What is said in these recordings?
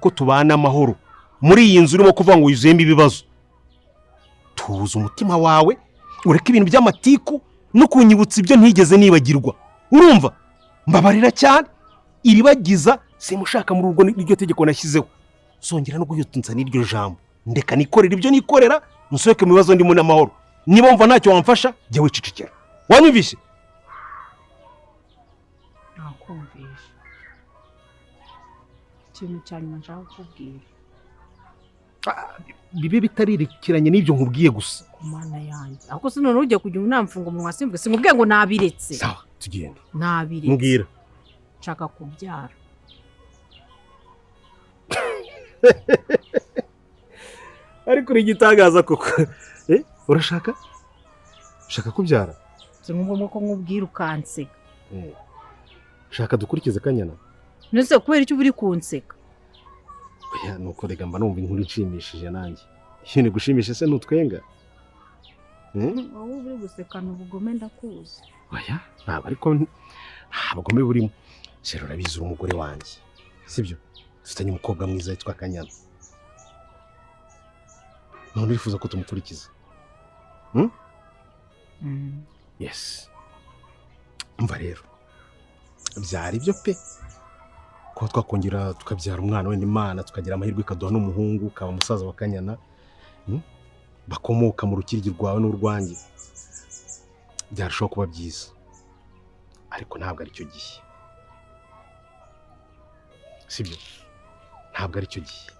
ko tubana amahoro muri iyi nzu urimo kuvuga ngo yuzuyemo ibibazo. Tubuze umutima wawe ureke ibintu by'amatiku no kunyibutsa ibyo ntigeze nibagirwa. Urumva? Mbabarira cyane. Iribagiza simushaka mu rugo n'iryo tegeko nashyizeho. Songera no guhutsa n'iryo jambo. Ndeka nikorera ibyo nikorera, nsohoke mu bibazo ndimo n'amahoro. Niba mva ntacyo wamfasha, jya wicecekera. Wanyumvise? Nakumvishe. Ikintu cyanyuma nshaka kukubwira. Bibe bitaririkiranye n'ibyo nkubwiye gusa. Mana yanjye. Ako se none ujye kujya unamfunga mu mwasimbwe sinkubwiye ngo nabiretse. Sawa, tugende. Nabiretse. Mbwira. Nshaka kubyara. Ariko uri igitangaza koko. Urashaka? Ushaka kubyara? Sinumva ko nkubwira ukanseka. Shaka dukurikize Kanyana. Nese kubera icyo uri kunseka? Oya nuko rega mba numva inkuru nshimishije nanjye. Iyo ni gushimisha se nutwenga? Wowe uri gusekana ubugome ndakuzi. Oya ntabwo ariko ntabugome burimo. Sero urabizi umugore wanjye. Sibyo? Dufitanye umukobwa mwiza yitwa Kanyana. None urifuza ko tumukurikiza? Yes. Umva rero. Byari byo pe. Ko twakongera tukabyara umwana wenda Imana tukagira amahirwe ikaduha n'umuhungu kaba musaza wa Kanyana. Bakomoka mu rukirigi rwawe n'urwanjye. Byarushaho kuba byiza. Ariko ntabwo ari cyo gihe. Sibyo? Ntabwo ari cyo gihe.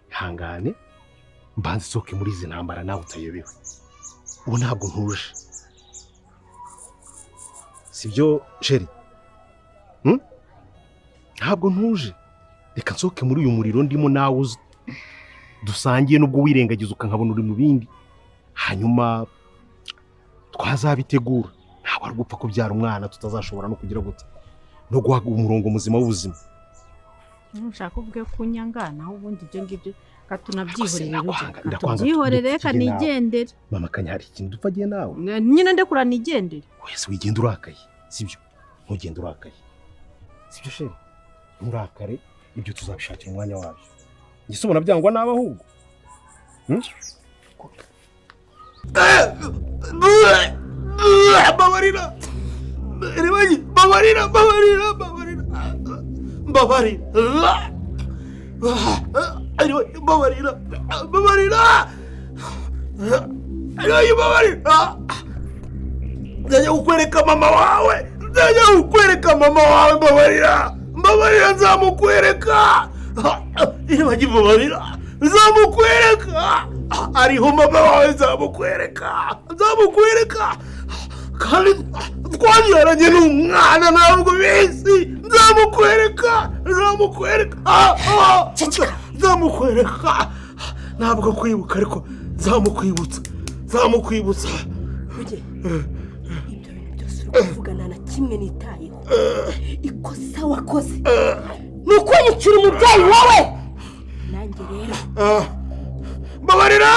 Hangane mbanze soke muri izi ntambara nawe utayobewe. Ubu ntabwo ntuje. Sibyo Sheri? Ntabwo ntuje. Reka nsoke muri uyu muriro ndimo nawe dusangiye nubwo wirengagiza ukankabona uri mu bindi. Hanyuma twazabitegura. Ntabwo ari gupfa kubyara umwana tutazashobora no kugira gute. No guha umurongo muzima w'ubuzima. Nushaka kuvuga kunyangana aho ubundi ibyo ngibyo katunabyihorera byihorere kanigendere. Mama Kanya hari ikintu dupfagiye nawe. Nyine ndekura nigendere. Wese wigenda urakaye. Sibyo? Ntugenda urakaye. Sibyo Sheri? Murakare ibyo tuzabishakira umwanya wabyo. Gisubona byangwa naba ahubwo. Babarira. Ribaji, babarira. Ndajya kukwereka mama wawe. Babarira nzamukwereka. Ribaji babarira. Nzamukwereka. Ariho mama wawe nzamukwereka. Kandi twabyaranye n'umwana ntabwo bizi. Nzamukwereka. Ntabwo kwibuka ariko nzamukwibutsa. Ujye ibyo bintu byose uvugana na kimwe nitayeho. Ikosa wakoze ni ukwanyicira umubyeyi wawe. Nanjye rero babarira.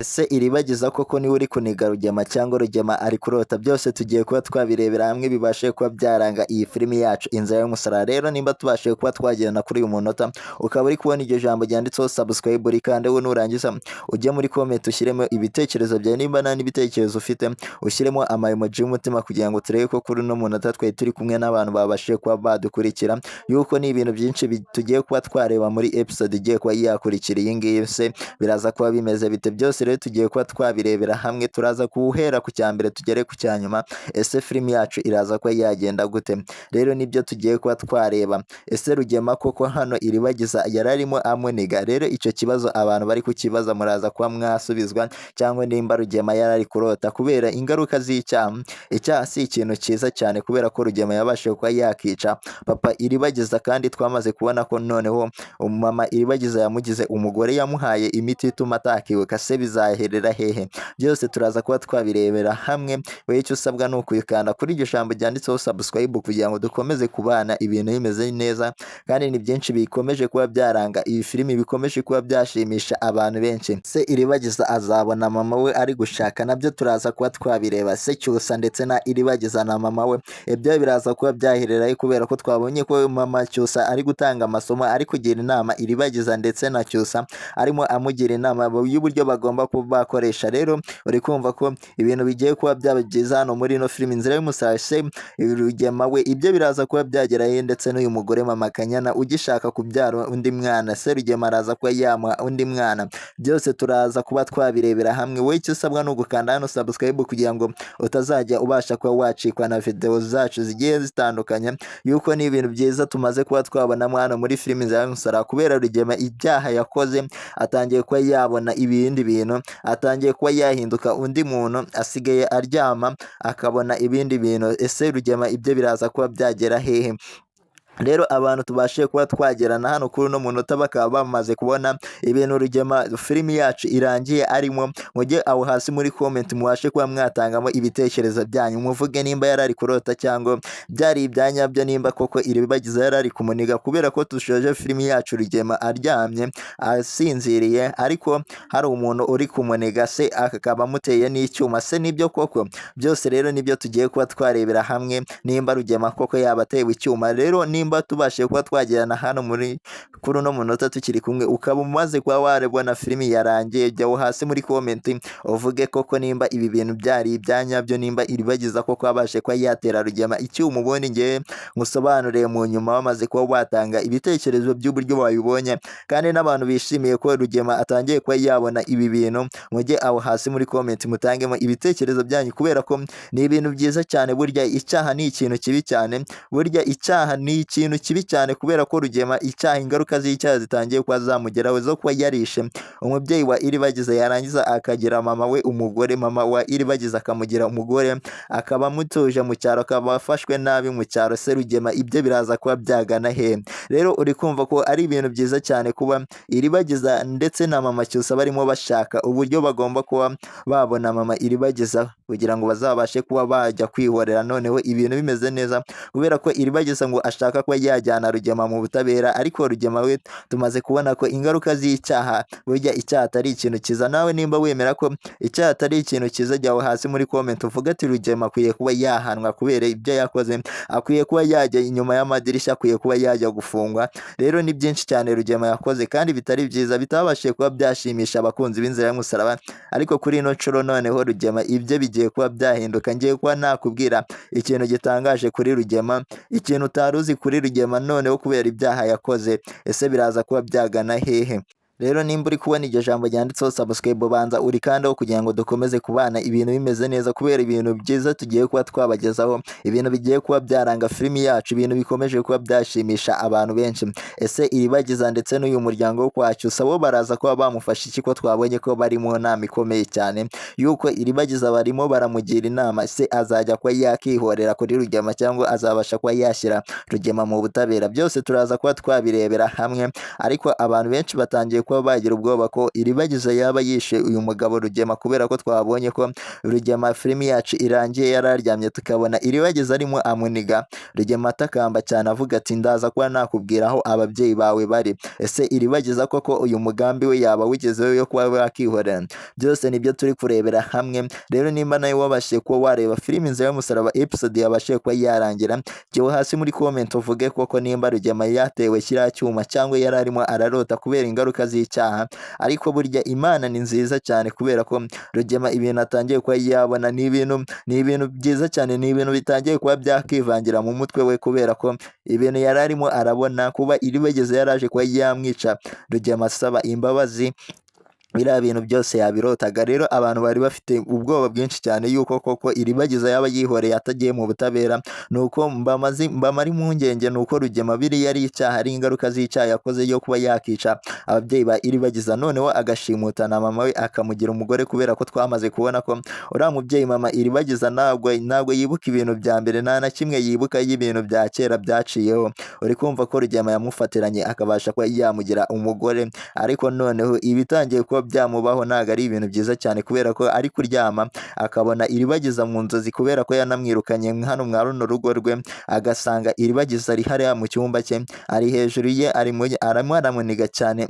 Ese iribagiza koko niwe uri kuniga Rugema cyangwa Rugema ari kurota? Byose tugiye kuba twabirebera hamwe bibashe kuba byaranga iyi filimi yacu Inzira y'Umusaraba. Rero nimba tubashe kuba twagenda kuri uyu munota ukaba uri kubona iryo jambo ryanditseho subscribe kandi we nurangiza ujye muri comment ushyiremo ibitekerezo byawe, nimba nta n'ibitekerezo ufite ushyiremo emoji y'umutima kugira ngo turebe ko kuri no munota twe turi kumwe n'abantu babashe kuba badukurikira, yuko ni ibintu byinshi tugiye kuba twareba muri episode igiye kuba yakurikira iyi ngiyi. Se biraza kuba bimeze bite? Byose rero tugiye kuba twabirebera hamwe. Turaza kuhera ku cyambere tugere ku cyanyuma. Ese filimi yacu iraza kuba yagenda gute? Rero nibyo tugiye kuba twareba. Ese Rugema koko hano iribagiza yararimo amuniga? Rero icyo kibazo abantu bari kukibaza muraza kuba mwasubizwa, cyangwa nimba Rugema yarari kurota kubera ingaruka z'icyaha. Icyaha si ikintu cyiza cyane kubera ko Rugema yabashije kuba yakica papa iribagiza, kandi twamaze kubona ko noneho mama iribagiza yamugize umugore, yamuhaye imiti ituma atakiwe. Kase bizaherera hehe, byose turaza kuba twabirebera hamwe. wowe icyo usabwa ni ukuyikanda kuri iryo jambo ryanditseho subscribe kugira ngo dukomeze kubana ibintu bimeze neza, kandi ni byinshi bikomeje kuba byaranga iyi filimi, bikomeje kuba byashimisha abantu benshi. Se Iribagiza azabona mama we ari gushaka, nabyo turaza kuba twabireba. Se Cyusa ndetse na Iribagiza na mama we, ibyo biraza kuba byahererayo kubera ko twabonye ko mama Cyusa ari gutanga amasomo, ari kugira inama Iribagiza ndetse na Cyusa, arimo amugira inama y'uburyo bagomba kuba bakoresha. Rero uri kumva ko ibintu bigiye kuba byaba byiza hano muri ino filimi Inzira y'Umusaraba. Se Rugema we ibyo biraza kuba byagerayo, ndetse n'uyu mugore mama Kanyana ugishaka kubyara undi mwana, Se Rugema araza kuba yamuha undi mwana, byose turaza kuba twabirebera hamwe. wowe icyo usabwa ni ugukanda hano subscribe kugira ngo utazajya ubasha kuba wacikwa na video zacu zigiye zitandukanye, yuko ni ibintu byiza tumaze kuba twabonamo hano muri filimi Inzira y'Umusaraba. Kubera Rugema ibyaha yakoze, atangiye kuba yabona ibindi bintu, atangiye kuba yahinduka undi muntu, asigaye aryama akabona ibindi bintu. Ese Rugema ibyo biraza kuba byagera hehe? Rero abantu tubashe kuba twagerana hano kuri uno munota bakaba bamaze kubona ibintu Rugema filimi yacu irangiye arimo, mujye aho hasi muri comment mubashe kuba mwatangamo ibitekerezo byanyu, muvuge nimba yarari kurota cyangwa byari ibyanyabyo, nimba koko Iribagiza yarari kumuniga, kubera ko dushoje filimi yacu Rugema aryamye asinziriye, ariko hari umuntu uri kumuniga, se akaba amuteye n'icyuma. Se nibyo koko? Byose rero nibyo tugiye kuba twarebera hamwe, nimba Rugema koko yabatewe icyuma. Rero nimba tubashe kuba twagerana hano kuri uno munota tukiri kumwe, ukaba umaze kuba warebona filimi yarangiye, jyaho hasi muri comment uvuge koko nimba ibi bintu byari ibyanyabyo, nimba Iribagiza koko abashe kuba yatera Rugema icyuma, ubundi ngewe ngusobanuriye mu nyuma wamaze kuba watanga ibitekerezo by'uburyo wabibonye. Kandi n'abantu bishimiye ko Rugema atangiye kuba yabona ibi bintu, mujye aho hasi muri comment mutangemo ibitekerezo byanyu, kubera ko ni ibintu byiza cyane. Burya icyaha ni ikintu kibi cyane, burya icyaha ni ikintu kibi cyane, kubera ko Rugema icyaha, ingaruka z'icyaha zitangiye kuba zamugeraho zo kuba yarishe umubyeyi wa Iribagiza, yarangiza akagira mama we umugore, mama wa Iribagiza akamugira umugore, akaba amutuje mu cyaro, akaba afashwe nabi mu cyaro. Se Rugema ibyo biraza kuba byagana he? Rero uri kumva ko ari ibintu byiza cyane kuba Iribagiza ndetse na mama Cyusa barimo bashaka uburyo bagomba kuba babona mama Iribagiza, kugira ngo bazabashe kuba bajya kwihorera noneho ibintu bimeze neza, kubera ko Iribagiza ngo ashaka kuba yajyana Rugema mu butabera, ariko Rugema we tumaze kubona ko ingaruka z'icyaha, burya icyaha atari ikintu cyiza. Nawe nimba wemera ko icyaha atari ikintu cyiza, jyaho hasi muri comment uvuga ati Rugema akwiye kuba yahanwa kubera ibyo yakoze, akwiye kuba yajya inyuma y'amadirishya, akwiye kuba yajya gufungwa. Rero ni byinshi cyane Rugema yakoze kandi bitari byiza, bitabashije kuba byashimisha abakunzi b'Inzira y'Umusaraba, ariko kuri ino nshuro noneho Rugema ibyo bigiye kuba byahinduka. Ngiye kuba nakubwira ikintu gitangaje kuri Rugema, ikintu utari uzi kuri Rugema noneho kubera ibyaha yakoze. Ese biraza kuba byagana hehe? Rero nimba uri kubona iryo jambo ryanditseho subscribe, banza urikandaho kugira ngo dukomeze kubana ibintu bimeze neza, kubera ibintu byiza tugiye kuba twabagezaho, ibintu bigiye kuba byaranga filimi yacu, ibintu bikomeje kuba byashimisha abantu benshi. Ese Iribagiza ndetse n'uyu muryango wo kwa Cyusa bo baraza kuba bamufasha iki, ko twabonye ko bari mu nama ikomeye cyane, yuko Iribagiza barimo baramugira inama, se azajya kuba yakihorera kuri Rugema cyangwa azabasha kuba yashyira Rugema mu butabera? Byose turaza kuba twabirebera hamwe, ariko abantu benshi batangiye kuba bagira ubwoba ko Iribagiza yaba yishe uyu mugabo Rugema, kubera ko twabonye ko Rugema filimi yacu irangiye yararyamye, tukabona Iribagiza arimo amuniga, Rugema atakamba cyane avuga ati ndaza kuba nakubwira aho ababyeyi bawe bari. Ese Iribagiza koko uyu mugambi we yaba wigezeho yo kuba wakihorera? Byose nibyo turi kurebera hamwe. Rero nimba nawe wabashije kuba wareba filimi Inzira y'Umusaraba episode yabashije kuba yarangira, jyaho hasi muri comment uvuge koko nimba Rugema yatewe kiriya cyuma cyangwa yari arimo ararota kubera ingaruka z'icyaha. Ariko burya Imana ni nziza cyane, kubera ko Rugema ibintu atangiye kuba yabona ni ibintu byiza cyane, ni ibintu bitangiye kuba byakivangira mu mutwe we, kubera ko ibintu yari arimo arabona, kuba Iribagiza yaraje kuba yamwica Rugema asaba imbabazi, biriya bintu byose yabirotaga. Rero abantu bari bafite ubwoba bwinshi cyane yuko koko Iribagiza yaba yihoreye atagiye mu butabera, nuko mbamara impungenge nuko Rugema biriya ari icyaha, ari ingaruka z'icyaha yakoze yo kuba yakica ababyeyi ba Iribagiza, noneho agashimuta na mama we akamugira umugore, kubera ko twamaze kubona ko uriya mubyeyi mama Iribagiza ntabwo yibuka ibintu bya mbere, nta na kimwe yibuka y'ibintu bya kera byaciyeho. Uri kumva ko Rugema yamufatiranye akabasha kuba yamugira umugore, ariko noneho ibitangiye kuba kuba byamubaho ntabwo ari ibintu byiza cyane kubera ko ari kuryama akabona iribagiza mu nzozi kubera ko yanamwirukanye hano mwa runo rugo rwe agasanga iribagiza ari hariya mu cyumba cye ari hejuru ye arimo aramuniga cyane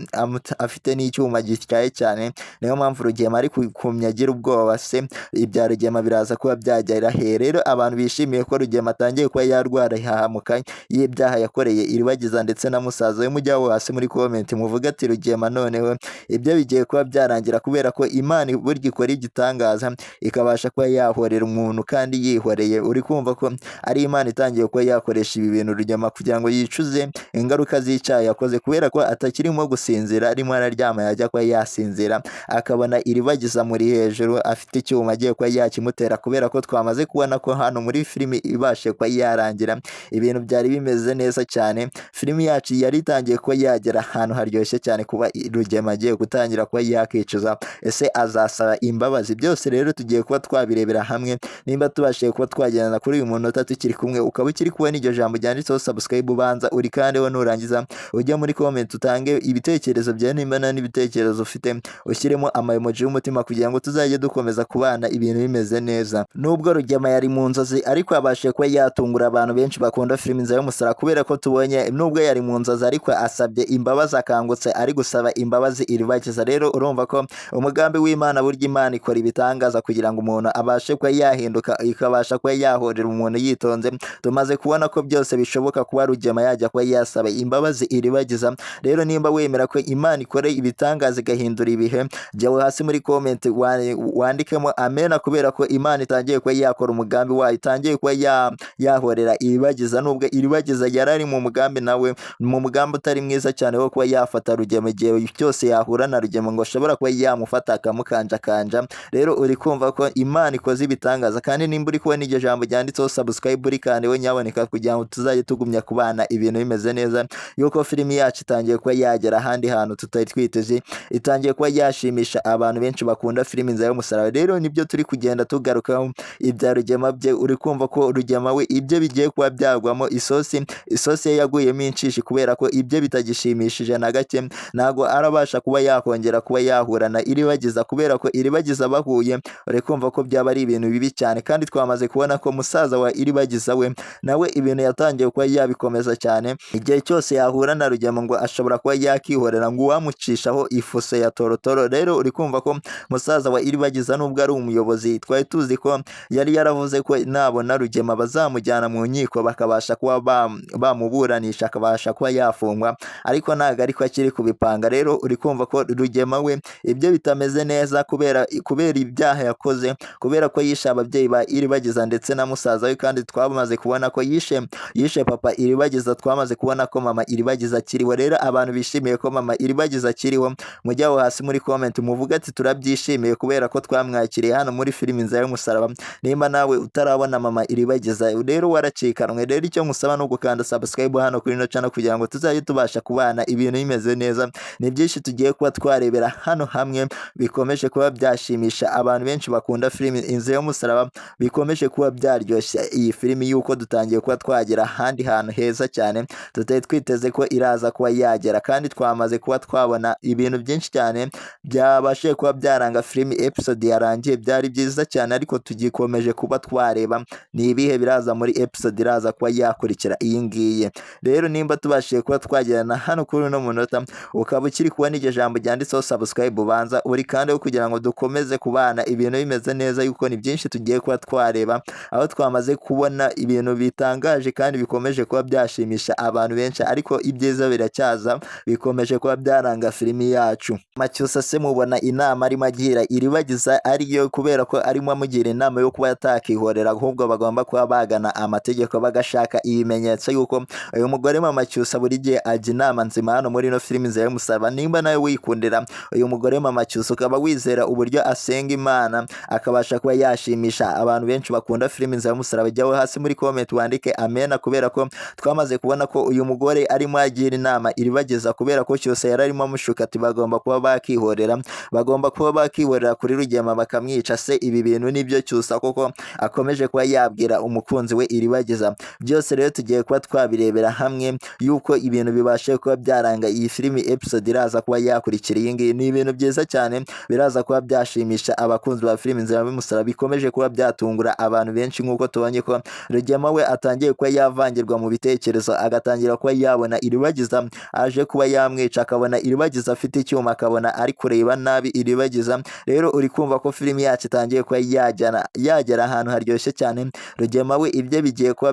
afite n'icyuma gityaye cyane niyo mpamvu Rugema ari kumya agira ubwoba se ibya Rugema biraza kuba byagera he rero abantu bishimiye ko Rugema atangiye kuba yarwara ihahamuka y'ibyaha yakoreye iribagiza ndetse na musaza we mujyaho hasi muri comment muvuga ati Rugema noneho ibyo bigiye kuba byarangira kubera ko Imana burya ikora igitangaza ikabasha kuba yahorera umuntu kandi yihoreye uri kumva ko ari Imana itangiye kuba yakoresha ibi bintu Rugema kugira ngo yicuze ingaruka z'icyaha yakoze kubera ko atakirimo gusinzira arimo araryama yajya kuba yasinzira akabona iribagiza muri hejuru afite icyuma agiye kuba yakimutera kubera ko twamaze kubona ko hano muri filimi ibashe kuba yarangira ibintu byari bimeze neza cyane filimi yacu yari itangiye kuba yagera ahantu haryoshye cyane kuba Rugema agiye gutangira kuba yakicuza ese azasaba imbabazi byose rero tugiye kuba twabirebera hamwe nimba tubashije kuba twagendana kuri uyu munota tukiri kumwe ukaba ukiri kubona iryo jambo ryanditseho subscribe ubanza uri kandeho nurangiza ujya muri comment utange ibitekerezo byawe nimba n'ibitekerezo ufite ushyiremo amaemoji y'umutima kugira ngo tuzajye dukomeza kubana ibintu bimeze neza nubwo Rugema yari mu nzozi ariko yabashije kuba yatungura abantu benshi bakunda filimi Inzira y'umusaraba kubera ko tubonye nubwo yari mu nzozi ariko asabye imbabazi akangutse ari gusaba imbabazi iribagiza rero urumva ko umugambi w'Imana burya Imana ikora ibitangaza kugira ngo umuntu abashe kuba yahinduka ikabasha kuba yahorera umuntu yitonze tumaze kubona ko byose bishoboka kuba Rugema yajya kuba yasaba imbabazi iribagiza rero nimba wemera ko Imana ikore ibitangaza igahindura ibihe jyawe hasi muri comment wandikemo amena kubera ko Imana itangiye kuba yakora umugambi wayo itangiye kuba yahorera iribagiza nubwo iribagiza yarari mu mugambi nawe mu mugambi utari mwiza cyane wo kuba yafata Rugema igihe cyose yahura na Rugema ngo ashobora kuba yamufata akamukanjakanja rero uri kumva ko Imana ikoze ibitangaza kandi nimba uri kubona iryo jambo ryanditseho subscribe uri kandi we nyaboneka kugira ngo tuzajye tugumya kubana ibintu bimeze neza yuko filimi yacu itangiye kuba yagera ahandi hantu tutari twiteze itangiye kuba yashimisha abantu benshi bakunda filimi Inzira y'umusaraba rero nibyo turi kugenda tugarukaho ibya Rugema bye uri kumva ko Rugema we ibyo bigiye kuba byagwamo isosi ye yaguyemo inshishi kubera ko ibyo bitagishimishije na gake ntago arabasha kuba yakongera kuba yahura na iribagiza kubera ko iribagiza bahuye uri kumva ko byaba ari ibintu bibi cyane kandi twamaze kubona ko musaza wa iribagiza we nawe ibintu yatangiye kuba yabikomeza cyane igihe cyose yahura na Rugema ngo ashobora kuba yakihorera ngo uwamucishaho ifuse ya torotoro rero uri kumva ko musaza wa iribagiza nubwo ari umuyobozi twari tuzi ko yari yaravuze ko nabona Rugema bazamujyana mu nkiko bakabasha kuba bamuburanisha akabasha kuba yafungwa ariko ntabwo ariko akiri kubipanga rero uri kumva ko Rugema we ibyo bitameze neza kubera ibyaha yakoze kubera ko yishe ababyeyi ba iribagiza ndetse na musaza we kandi twamaze kubona ko yishe papa iribagiza twamaze kubona ko mama iribagiza akiriho rero abantu bishimiye ko mama iribagiza akiriho mujyaho hasi muri comment muvuga ati turabyishimiye kubera ko twamwakiriye hano muri filimi Inzira y'umusaraba nimba nawe utarabona mama iribagiza rero waracikanwe rero icyo musaba no gukanda subscribe hano kuri no channel kugira ngo tuzajye tubasha kubana ibintu bimeze neza ni byinshi tugiye kuba twarebera hano hamwe bikomeje kuba byashimisha abantu benshi bakunda filimi Inzira y'umusaraba bikomeje kuba byaryoshya iyi filimi yuko dutangiye kuba twagera ahandi hantu heza cyane tutari twiteze ko iraza kuba yagera kandi twamaze kuba twabona ibintu byinshi cyane byabashije kuba byaranga filimi episode yarangiye byari byiza cyane ariko tugikomeje kuba twareba ni ibihe biraza muri episode iraza kuba yakurikira iyi ngiyi rero nimba tubashije kuba twagerana hano kuri uno munota ukaba ukiri kubona iryo jambo ryanditseho subscribe ubanza uri kandi kugira ngo dukomeze kubana ibintu bimeze neza yuko ni byinshi tugiye kuba twareba aho twamaze kubona ibintu bitangaje kandi bikomeje kuba byashimisha abantu benshi ariko ibyiza biracyaza bikomeje kuba byaranga filimi yacu Macyusa se mubona inama arimo agira iribagiza ariyo kubera ko arimo amugira inama yo kuba yatakihorera ahubwo bagomba kuba bagana amategeko bagashaka ibimenyetso yuko uyu mugore Mama Cyusa buri gihe ajya inama nzima hano muri no filimi Inzira y'umusaraba nimba nawe wikundira uyu mugore Mama Cyusa ukaba wizera uburyo asenga Imana akabasha kuba yashimisha abantu benshi bakunda filimi Inzira y'umusaraba jyaho hasi muri comment wandike amena kubera ko twamaze kubona ko uyu mugore arimo agira inama iribagiza kubera ko Cyusa yararimo amushuka ati bagomba kuba bakihorera kuri Rugema bakamwica se ibi bintu nibyo Cyusa koko akomeje kuba yabwira umukunzi we iribagiza byose rero tugiye kuba twabirebera hamwe yuko ibintu bibashe kuba byaranga iyi filimi episode iraza kuba yakurikira iyi ngiyi ni ibintu byiza cyane biraza kuba byashimisha abakunzi ba filime inzira y'umusaraba, bikomeje kuba byatungura abantu benshi nk'uko tubonye ko Rugema we atangiye kuba yavangirwa mu bitekerezo, agatangira kuba yabona Iribagiza aje kuba yamwica, akabona Iribagiza afite icyuma, akabona ari kureba nabi Iribagiza. Rero uri kumva ko filime yacu itangiye kuba yagera ahantu haryoshye cyane. Rugema we ibyo bigiye kuba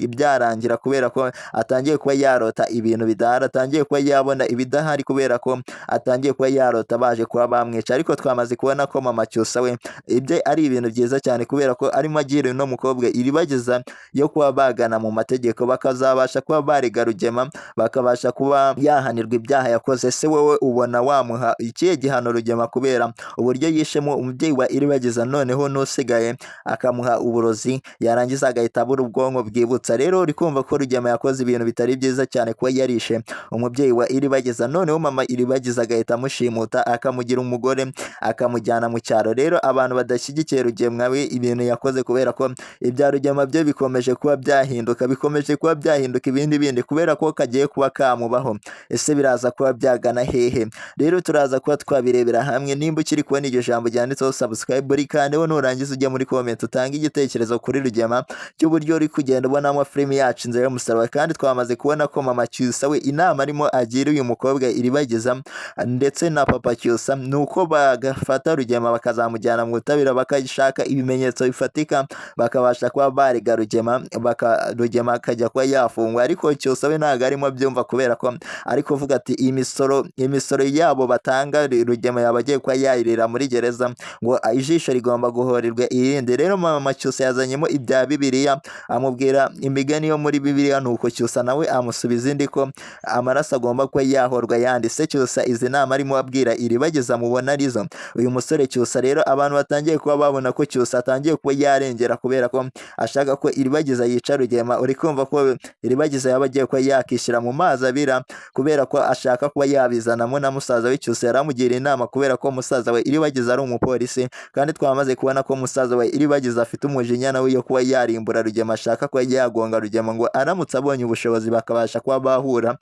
byarangira kubera ko atangiye kuba yarota ibintu bidahari, atangiye kuba yabona ibidahari kubera ko atangiye kuba yarota baje kuba bamwica. Ariko twamaze kubona ko mama Cyusa we ibyo ari ibintu byiza cyane kubera ko arimo agira uno mukobwa Iribagiza yo kuba bagana mu mategeko, bakazabasha kuba barega Rugema, bakabasha kuba yahanirwa ibyaha yakoze. Se wowe ubona wamuha ikihe gihano Rugema kubera uburyo yishemo umubyeyi wa Iribagiza, noneho n'usigaye akamuha uburozi yarangiza agahita abura ubwonko bwibutsa. Rero uri kumva ko Rugema yakoze ibintu bitari byiza cyane kuba yarishe umubyeyi wa Iribagiza, noneho mama Iribagiza agahita amushimuta akamugira umugore akamujyana mu cyaro. Rero abantu badashyigikiye Rugema we ibintu yakoze kubera ko ibya Rugema byo bikomeje kuba byahinduka ibindi kubera ko kagiye kuba kamubaho. Ese biraza kuba byagana hehe? Rero turaza kuba twabirebera hamwe. Nimba ukiri kubona iryo jambo ryanditseho subscribe rikandeho, nurangiza ujya muri comment utange igitekerezo kuri Rugema cy'uburyo uri kugenda ubonamo filime yacu inzira y'umusaraba. Kandi twamaze kubona ko mama Cyusa we inama arimo agira uyu mukobwa Iribagiza ndetse na papa Cyusa nuko bagafata Rugema bakazamujyana mu butabera, bakashaka ibimenyetso bifatika, bakabasha kuba barega Rugema akajya kuba yafungwa. Ariko Cyusa we ntabwo arimo byumva kubera ko ari kuvuga ati imisoro yabo batanga Rugema yaba agiye kuba yayirira muri gereza, ngo ijisho rigomba guhorerwa irindi. Rero mama Cyusa yazanyemo ibya Bibiliya, amubwira imigani yo muri Bibiliya, nuko Cyusa nawe amusubiza indi ko amaraso agomba kuba yahorwa yanditse. Cyusa izi nama arimo abwira Iribagiza mubona arizo uyu musore Cyusa. Rero abantu batangiye kuba babona ko Cyusa atangiye kuba yarengera kubera ko ashaka ko Iribagiza yica Rugema. Uri kumva ko Iribagiza yaba agiye kuba yakishyira mu mazi abira kubera ko ashaka kuba yabizanamo na musaza we. Cyusa yaramugira inama kubera ko musaza we Iribagiza ari umupolisi, kandi twamaze kubona ko musaza we Iribagiza afite umujinya nawe yo kuba yarimbura Rugema, ashaka kuba yagonga Rugema ngo aramutse abonye ubushobozi bakabasha kuba bahura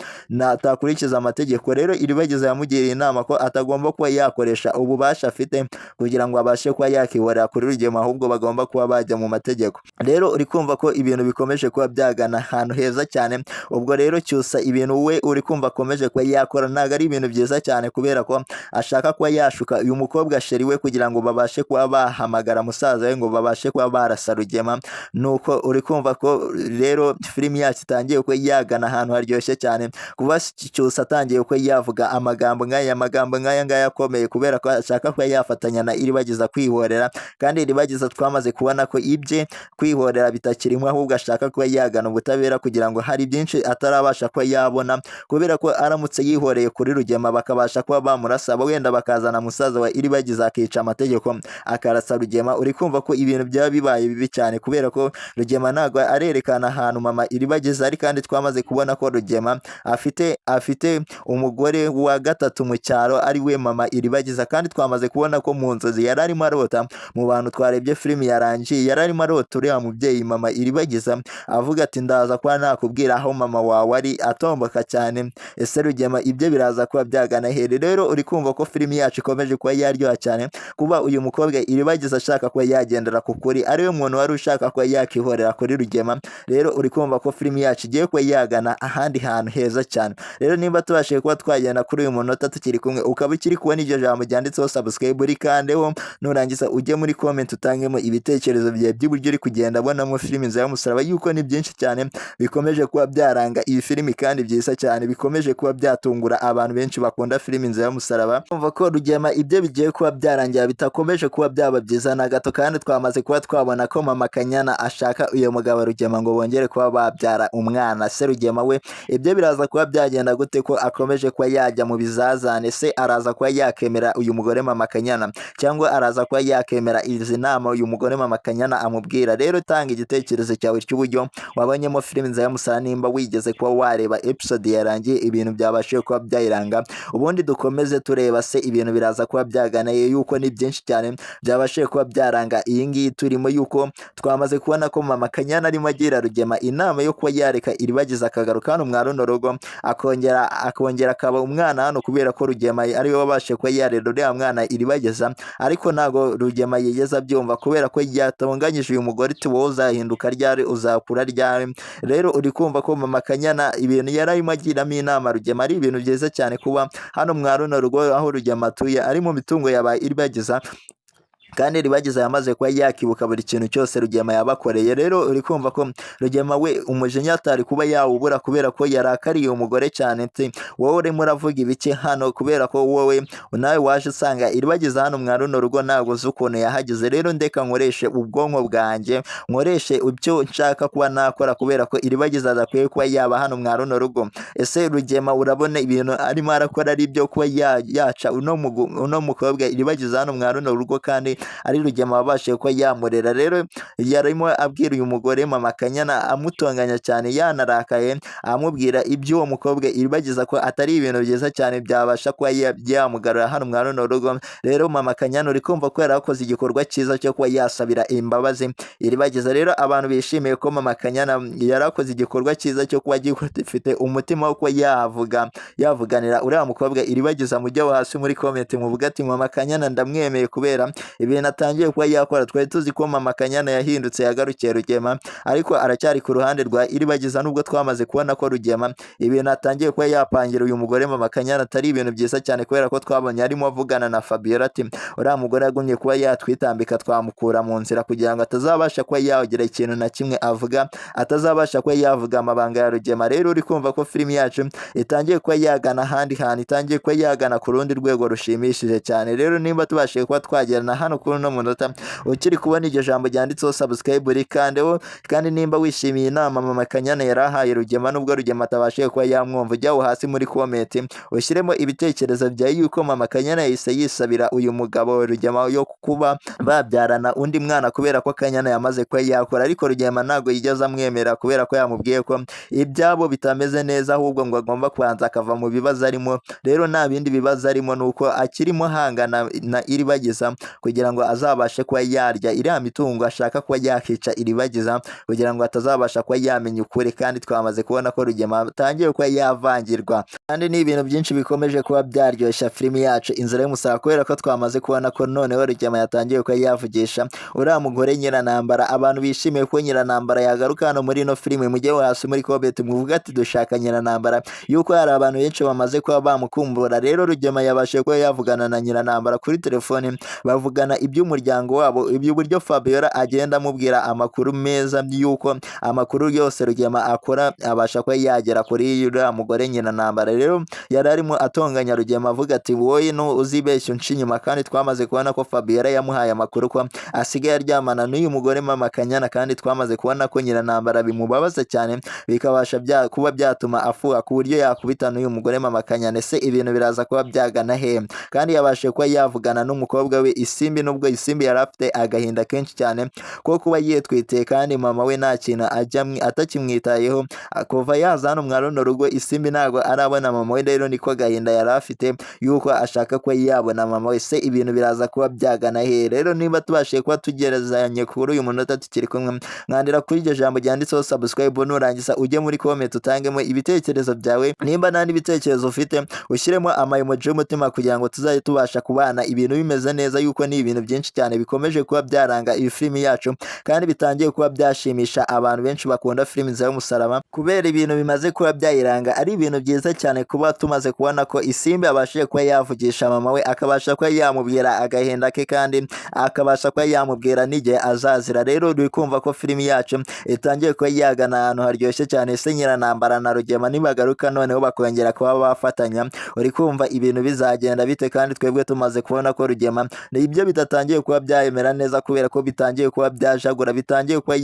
atakurikiza amategeko. Rero Iribagiza yamugiriye inama ko atagomba kuba yakoresha ububasha afite kugira ngo abashe kuba yakihorera kuri Rugema, ahubwo bagomba kuba bajya mu mategeko. Rero uri kumva ko ibintu bikomeje kuba byagana ahantu heza cyane. Ubwo rero Cyusa ibintu we uri kumva akomeje kuba yakora ntabwo ari ibintu byiza cyane kubera ko ashaka kuba yashuka uyu mukobwa sheri we kugira ngo babashe kuba bahamagara musaza we ngo babashe kuba barasa Rugema. Nuko uri kumva ko rero filime yacu itangiye kuba yagana ahantu haryoshye cyane, kuba Cyusa atangiye kuba yavuga amagambo ngaya akomeye kubera ko ashaka kuba yafatanya na Iribagiza kwihorera. Kandi Iribagiza twamaze kubona ko ibye kwihorera bitakirimo, ahubwo ashaka kuba yagana ubutabera kugira ngo hari byinshi atarabasha kuba yabona, kubera ko aramutse yihoreye kuri Rugema bakabasha kuba bamurasa, wenda bakazana musaza wa Iribagiza akica amategeko akarasa Rugema. Uri kumva ko ibintu byaba bibaye bibi cyane kubera ko Rugema ntabwo arerekana ahantu mama Iribagiza ari, kandi twamaze kubona ko Rugema afite umugore wa gatatu mu cyaro ari we mama Iribagiza. Kandi twamaze kubona ko mu nzozi yari arimo arota, mu bantu twarebye filime yarangiye yari arimo arota uriya mubyeyi mama Iribagiza avuga ati ndaza kuba nakubwira aho mama wawe ari, atomboka cyane. Ese Rugema ibyo biraza kuba byagana here? Rero uri kumva ko filime yacu ikomeje kuba yaryoha cyane, kuba uyu mukobwa Iribagiza ashaka kuba yagendera ku kuri, ariwe muntu wari ushaka kuba yakihorera kuri Rugema. Rero uri kumva ko filime yacu igiye kuba yagana ahandi hantu heza cyane. Rero nimba tubashije kuba twagenda kuri uyu munota tukiri kumwe, ukaba ukiri kubona iryo jambo ryanditseho subscribe rikandeho, nurangiza ujye muri comment utangemo ibitekerezo byawe by'uburyo uri kugenda abonamo filime inzira y'umusaraba, yuko ni byinshi cyane bikomeje kuba byaranga iyi filime kandi byiza cyane bikomeje kuba byatungura abantu benshi bakunda filime inzira y'umusaraba. Umva ko Rugema ibyo bigiye kuba byarangira bitakomeje kuba byaba byiza na gato, kandi twamaze kuba twabona ko mama Kanyana ashaka uyu mugabo Rugema ngo bongere kuba babyara umwana. Se Rugema we ibyo biraza kuba byagenda gute ko akomeje kuba yajya mu bizazane? Se araza kuba yakemera uyu mugore mama Kanyana cyangwa araza kuba yakemera izi nama uyu mugore mama Kanyana amubwira? Rero tanga igitekerezo cyawe cy'uburyo wabonyemo filime inzira y'umusaraba, nimba wigeze kuba wareba episode yarangiye ibintu byabashije kuba byayiranga, ubundi dukomeze tureba se ibintu biraza kuba byaganaye, yuko ni byinshi cyane byabashije kuba byaranga iyi ngiyi turimo, yuko twamaze kubona ko mama Kanyana arimo agira Rugema inama yo kuba yareka Iribagiza akagaruka hano mwa runo rugo akongera akaba umwana hano, kubera ko Rugema Rugema ariwe wabashe kuba yarera uriya mwana Iribageza ariko ntago Rugema yigeze abyumva kubera ko yatonganyije uyu mugore ati wowe uzahinduka ryari uzakura ryari. Rero uri kumva ko mama Kanyana ibintu yari arimo agiramo inama Rugema ari ibintu byiza cyane kuba hano mwa runo rugo aho Rugema atuye ari mu mitungo yabaye Iribageza kandi Iribageza yamaze kuba yakibuka buri kintu cyose Rugema yabakoreye. Rero uri kumva ko Rugema we umujinya atari kuba yawubura kubera ko yarakariye umugore cyane ati wowe urimo uravuga ibiki hano kubera ko wowe nawe waje usanga Iribageza hano mwa runo rugo ntabwo uzi ukuntu yahageze. Rero ndeka nkoreshe ubwonko bwanjye nkoreshe ibyo nshaka kuba nakora kubera ko Iribageza adakwiye kuba yaba hano mwa runo rugo. Ese Rugema urabona ibintu arimo arakora ari ibyo kuba yaca uno mukobwa Iribageza hano mwa runo rugo kandi ari Rugema wabashije ko yamurera. Rero yarimo abwira uyu mugore mama Kanyana amutonganya cyane yanarakaye amubwira iby'uwo mukobwa Iribageza ko atari ibintu byiza cyane byabasha kuba yamugarura hano mwa runo rugo. Rero mama Kanyana uri kumva ko yarakoze igikorwa cyiza cyo kuba yasabira imbabazi Iribageza. Rero abantu bishimiye ko mama Kanyana yarakoze igikorwa cyiza cyo kuba gifite umutima wo kuba yavuganira uriya mukobwa Iribageza. Mujye hasi muri comment muvuga ati mama Kanyana ndamwemeye kubera ibintu atangiye kuba yakora. Twari tuzi ko mama Kanyana yahindutse yagarukiye Rugema ariko aracyari ku ruhande rwa Iribageza nubwo twamaze kubona ko Rugema ibintu atangiye kuba yapangira uyu mugore mama Kanyana atari ibintu byiza cyane kubera ko twabonye arimo avugana na Fabiola ati uriya mugore yagumye kuba yatwitambika twamukura mu nzira kugira ngo atazabasha kuba yagira ikintu na kimwe avuga atazabasha kuba yavuga amabanga ya Rugema. Rero uri kumva ko filimi yacu itangiye kuba yagana ahandi hantu itangiye kuba yagana ku rundi rwego rushimishije cyane. Rero nimba tubashije kuba twagerana hano kuri uno munota ukiri kubona iryo jambo ryanditseho subscribe rikandeho kandi nimba wishimiye inama mama Kanyana yarahaye Rugema nubwo Rugema atabashije kuba yamwumva ujyaho hasi muri comment ushyiremo ibitekerezo byawe yuko mama Kanyana yahise yisabira uyu mugabo Rugema yo kuba babyarana undi mwana kubera ko Kanyana yamaze kuba yakora ariko Rugema ntabwo yigeze amwemera kubera ko yamubwiye ko ibyabo bitameze neza ahubwo ngo agomba kubanza akava mu bibazo arimo. Rero nta bindi bibazo arimo nuko akirimo hangana na Iribageza kugira ngo azabashe kuba yarya iriya mitungo ashaka kuba yakica Iribageza kugira ngo atazabasha kuba yamenya ukuri. Kandi twamaze kubona ko Rugema atangiye kuba yavangirwa kandi ni ibintu byinshi bikomeje kuba byaryoshya filimi yacu Inzira y'Umusaraba kubera ko twamaze kubona ko noneho Rugema yatangiye kuba yavugisha uriya mugore Nyiranambara. Abantu bishimiye ko Nyiranambara yagaruka hano muri ino filimi mujye hasi muri comment muvuga ati dushaka Nyiranambara yuko hari abantu benshi bamaze kuba bamukumbura. Rero Rugema yabashije kuba yavugana na Nyiranambara kuri telefone bavugana iby'umuryango wabo iby'uburyo Fabiola agenda amubwira amakuru meza yuko amakuru yose Rugema akora abasha kuba yagera kuri uriya mugore Nyiranambara. Rero yari arimo atonganya Rugema avuga ati wowe no uzibeshya unca inyuma kandi twamaze kubona ko Fabiola yamuhaye amakuru ko asigaye aryamana n'uyu mugore mama Kanyana kandi twamaze kubona ko Nyiranambara bimubabaza cyane bikabasha kuba byatuma afuha ku buryo yakubita n'uyu mugore mama Kanyana. Ese ibintu biraza kuba byagana he? Kandi yabashe kuba yavugana n'umukobwa we Isimbi nubwo Isimbi yari afite agahinda kenshi cyane ko kuba yitwite kandi mama we nta kintu atakimwitayeho kuva yaza hano mwa runo rugo Isimbi ntabwo arabona mama we. Rero niko gahinda yari afite yuko ashaka kuba yabona mama we. Se ibintu biraza kuba byagana he? Rero niba tubashije kuba tugerezanye kuri uyu munota tukiri kumwe mwandira kuri iryo jambo ryanditseho subscribe nurangiza ujye muri comment utangemo ibitekerezo byawe nimba nta n'ibitekerezo ufite ushyiremo amayemoji y'umutima kugira ngo tuzajye tubasha kubana ibintu bimeze neza yuko ni ibintu byinshi cyane bikomeje kuba byaranga iyi filimi yacu kandi bitangiye kuba byashimisha abantu benshi bakunda filimi Inzira y'Umusaraba kubera ibintu bimaze kuba byayiranga ari ibintu byiza cyane kuba tumaze kubona ko Isimbi abashije kuba yavugisha mama we akabasha kuba yamubwira agahinda ke kandi akabasha kuba yamubwira n'igihe azazira. Rero uri kumva ko filimi yacu itangiye kuba yagana ahantu haryoshye cyane. Se Nyiranambara na Rugema nibagaruka noneho bakongera kuba bafatanya uri kumva ibintu bizagenda bite kandi twebwe tumaze kubona ko Rugema ibyo bidatangiye kuba byayemera neza kubera ko bitangiye kuba byajagura bitangiye kuba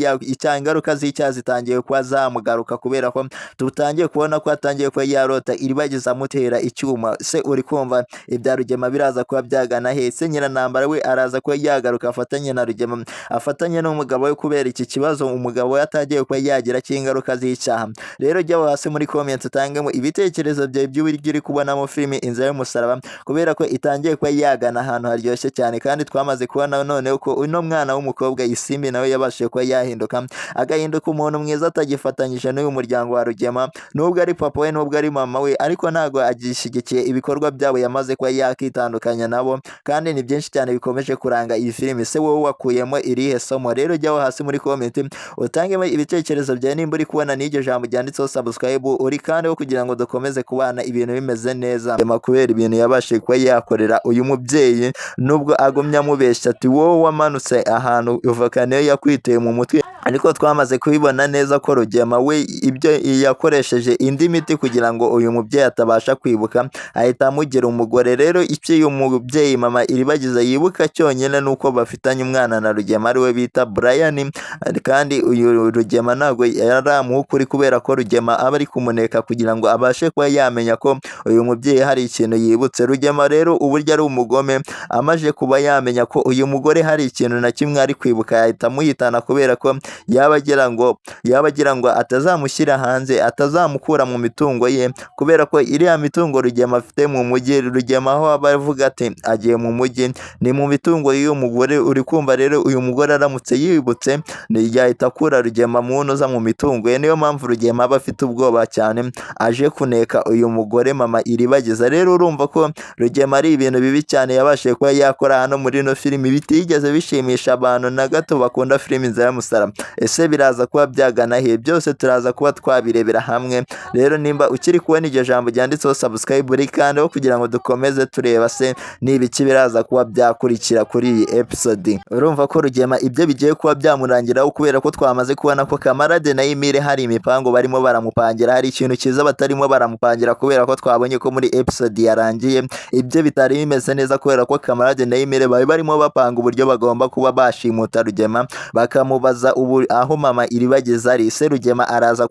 ingaruka z'icyaha zitangiye kuba zamugaruka kubera ko tutangiye kubona ko atangiye kuba yarota Iribageza amutera icyuma. Se uri kumva ibya Rugema biraza kuba byagana he? Se Nyiranambara we araza kuba yagaruka afatanye na Rugema afatanye n'umugabo we kubera iki kibazo umugabo we atagiye kuba yagira cy'ingaruka z'icyaha. Rero jya hasi muri comment utangemo ibitekerezo byawe by'uburyo uri kubonamo filimi Inzira y'Umusaraba kubera ko itangiye kuba yagana ahantu haryoshye cyane kandi twamaze kubona noneho ko uno mwana w'umukobwa Isimbi nawe yabashije kuba yahinduka agahinduka umuntu mwiza atagifatanyije n'uyu muryango wa Rugema, nubwo ari papa we nubwo ari mama we, ariko ntabwo agishyigikiye ibikorwa byabo, yamaze kuba yakitandukanya nabo, kandi ni byinshi cyane bikomeje kuranga iyi filime. Se wowe wakuyemo irihe somo? Rero jyaho hasi muri comment utangemo ibitekerezo byawe nimba uri kubona n'iryo jambo ryanditseho subscribe uri kandi kugira ngo dukomeze kubana ibintu bimeze neza. Kubera ibintu yabashije kuba yakorera uyu mubyeyi, nubwo agumya amubeshya ati wowe wamanutse ahantu uvakaniyo yakwiteye mu mutwe, ariko twamaze kubibona neza ko Rugema we ibyo yakoresheje indi miti kugira ngo uyu mubyeyi atabasha kwibuka, ahita amugira umugore. Rero icyo uyu mubyeyi mama Iribagiza yibuka cyonyine nuko bafitanye umwana na Rugema ariwe bita Brian, kandi uyu Rugema ntabwo yaramuha ukuri kubera ko Rugema aba ari kumuneka kugira ngo abashe kuba yamenya ko uyu mubyeyi hari ikintu yibutse. Rugema rero uburyo ari umugome, amaje kuba yamenya ko uyu mugore hari ikintu na kimwe ari kwibuka, yahita amuhitana kubera ko yaba agira ngo atazamushyira hanze, atazamukura mu mitungo ye, kubera ko iriya mitungo Rugema afite mu mujyi, Rugema aho aba avuga ati agiye mu mujyi ni mu mitungo y'uyu mugore. Uri kumva rero uyu mugore aramutse yibutse yahita akura Rugema munoza mu mitungo ye, niyo mpamvu Rugema aba afite ubwoba cyane aje kuneka uyu mugore mama Iribagiza. Rero urumva ko Rugema ari ibintu bibi cyane yabashije kuba yakora hano muri ino filimi, bitigeze bishimisha abantu na gato bakunda filimi Inzira y'Umusaraba. Ese biraza kuba byagana he? Byose turaza kuba twabirebera hamwe. Rero nimba ukiri kubona iryo jambo ryanditseho subscribe uri kandi kugira ngo dukomeze tureba se n'ibiki biraza kuba byakurikira kuri iyi episode. Urumva ko Rugema ibyo bigiye kuba byamurangiraho kubera ko twamaze kubona ko Kamarade na Emile hari imipango barimo baramupangira, hari ikintu cyiza batarimo baramupangira kubera ko twabonye ko muri episode yarangiye ibyo bitari bimeze neza, kubera ko Kamarade na Emile bari barimo bapanga uburyo bagomba kuba bashimuta Rugema bakamubaza ubu aho mama Iribagiza ari. Se Rugema araza